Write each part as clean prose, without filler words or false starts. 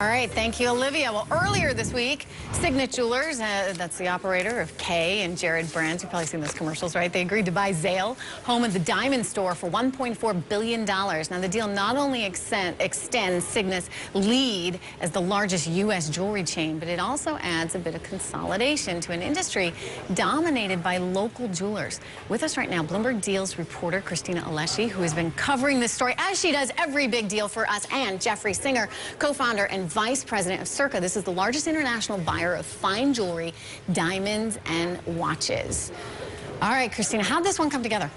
All right, thank you, Olivia. Well, earlier this week, Signet Jewelers, that's the operator of Kay and Jared brands, you've probably seen those commercials, right? They agreed to buy Zales, home of the diamond store, for $1.4 billion. Now, the deal not only extends Signet's lead as the largest U.S. jewelry chain, but it also adds a bit of consolidation to an industry dominated by local jewelers. With us right now, Bloomberg Deals reporter Christina Alesci, who has been covering this story, as she does every big deal for us, and Jeffery Singer, co-founder and vice president of CIRCA. This is the largest international buyer of fine jewelry, diamonds, and watches. All right, Christina, how'd this one come together?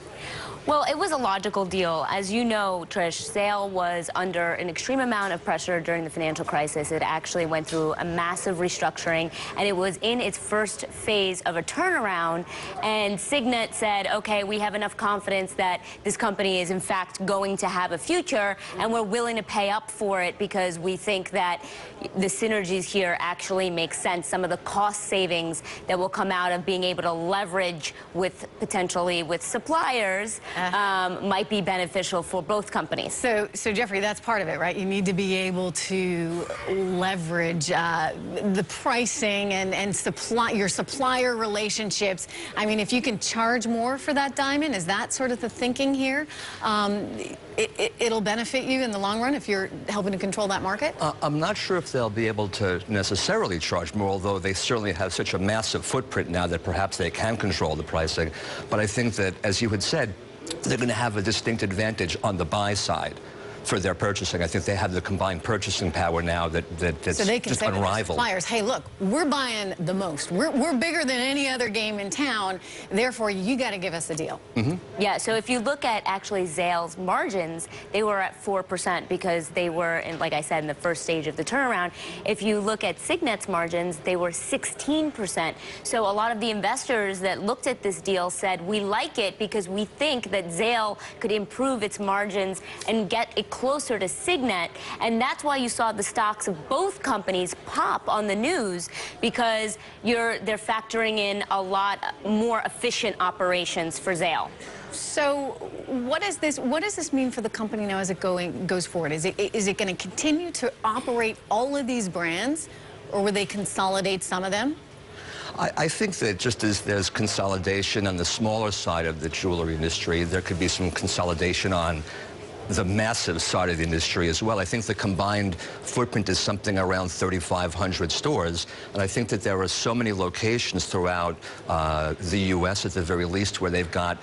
Well, it was a logical deal. As you know, Trish, Zales was under an extreme amount of pressure during the financial crisis. It actually went through a massive restructuring, and it was in its first phase of a turnaround. And Signet said, okay, we have enough confidence that this company is in fact going to have a future, and we're willing to pay up for it because we think that the synergies here actually make sense. Some of the cost savings that will come out of being able to leverage with potentially with suppliers might be beneficial for both companies. So Jeffrey, that's part of it, right? You need to be able to leverage the pricing and your supplier relationships. I mean, if you can charge more for that diamond, is that sort of the thinking here? It'll benefit you in the long run if you're helping to control that market? I'm not sure if they'll be able to necessarily charge more, although they certainly have such a massive footprint now that perhaps they can control the pricing. But I think that, as you had said, they're going to have a distinct advantage on the buy side for their purchasing. I think they have the combined purchasing power now that's so they can just say unrivaled. To suppliers, hey, look, we're buying the most. We're bigger than any other game in town. Therefore, you got to give us a deal. Mm-hmm. Yeah, so if you look at actually Zales' margins, they were at 4% because they were, like I said, in the first stage of the turnaround. If you look at Signet's margins, they were 16%. So a lot of the investors that looked at this deal said, we like it because we think that Zales could improve its margins and get it closer to Signet, and that's why you saw the stocks of both companies pop on the news, because they're factoring in a lot more efficient operations for Zales. So what does this mean for the company now as it goes forward? Is it going to continue to operate all of these brands, or will they consolidate some of them? I think that just as there's consolidation on the smaller side of the jewelry industry, there could be some consolidation on the massive side of the industry as well. I think the combined footprint is something around 3,500 stores, and I think that there are so many locations throughout the U.S. at the very least where they've got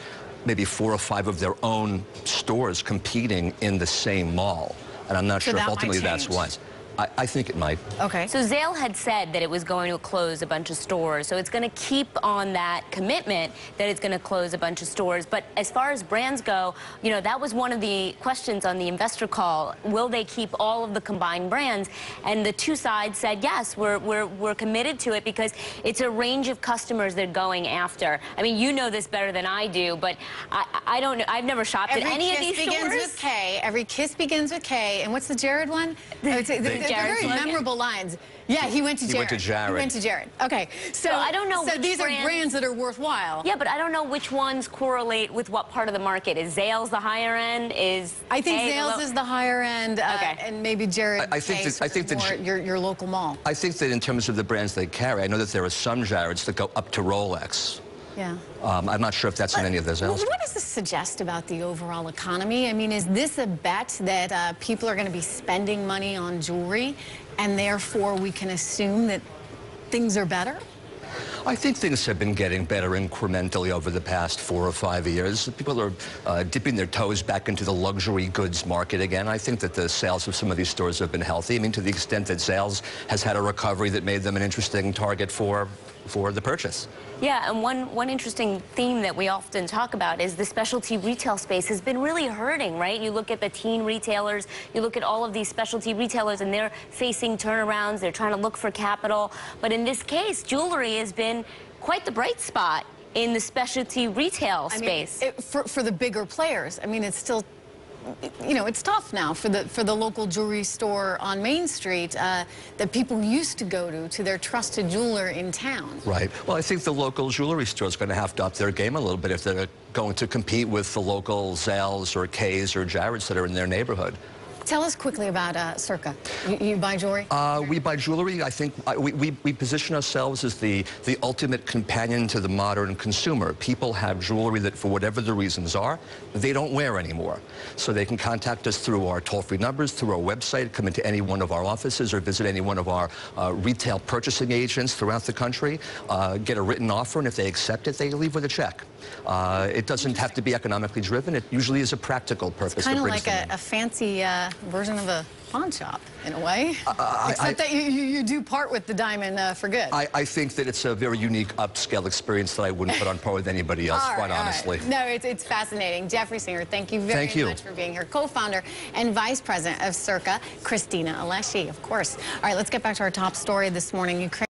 maybe 4 or 5 of their own stores competing in the same mall, and I'm not sure if ultimately that's wise. I think it might. Okay. So Zales had said that it was going to close a bunch of stores, so it's going to keep on that commitment that it's going to close a bunch of stores. But as far as brands go, you know, that was one of the questions on the investor call. Will they keep all of the combined brands? And the two sides said, yes, we're committed to it because it's a range of customers they're going after. I mean, you know this better than I do, but I don't know. I've never shopped at any of these stores. Every kiss begins with K. Every kiss begins with K. And what's the Jared one? They're very memorable lines. Yeah, he went to Jared. He went to Jared. Okay, so I don't know. So these are brands that are worthwhile. Yeah, but I don't know which ones correlate with what part of the market. Is Zales the higher end? I think Zales is the higher end, and maybe Jared. I think that your local mall. I think that in terms of the brands they carry, I know that there are some Jareds that go up to Rolex. Yeah. I'm not sure if that's in any of those else. What does this suggest about the overall economy? I mean, is this a bet that people are going to be spending money on jewelry, and therefore we can assume that things are better? I think things have been getting better incrementally over the past 4 or 5 years. People are dipping their toes back into the luxury goods market again. I think that the sales of some of these stores have been healthy. I mean, to the extent that Zales has had a recovery that made them an interesting target for the purchase. Yeah, and one interesting theme that we often talk about is the specialty retail space has been really hurting, right? You look at the teen retailers, you look at all of these specialty retailers, and they're facing turnarounds, they're trying to look for capital. But in this case, jewelry has been quite the bright spot in the specialty retail space. I mean, for the bigger players, I mean, it's still, you know, it's tough now for the local jewelry store on Main Street that people used to go to their trusted jeweler in town. Right. Well, I think the local jewelry store is going to have to up their game a little bit if they're going to compete with the local Zales or Kays or Jareds that are in their neighborhood. Tell us quickly about CIRCA. You buy jewelry? We buy jewelry. I think we position ourselves as the ultimate companion to the modern consumer. People have jewelry that, for whatever the reasons are, they don't wear anymore. So they can contact us through our toll-free numbers, through our website, come into any one of our offices, or visit any one of our retail purchasing agents throughout the country, get a written offer, and if they accept it, they leave with a check. It doesn't have to be economically driven. It usually is a practical purpose. It's kind of like a fancy version of a pawn shop, in a way. Except that you do part with the diamond for good. I think that it's a very unique upscale experience that I wouldn't put on par with anybody else, quite honestly. Right. No, it's fascinating. Jeffery Singer, thank you very much for being here. Co-founder and vice president of CIRCA, Christina Alesci, of course. All right, let's get back to our top story this morning. Ukraine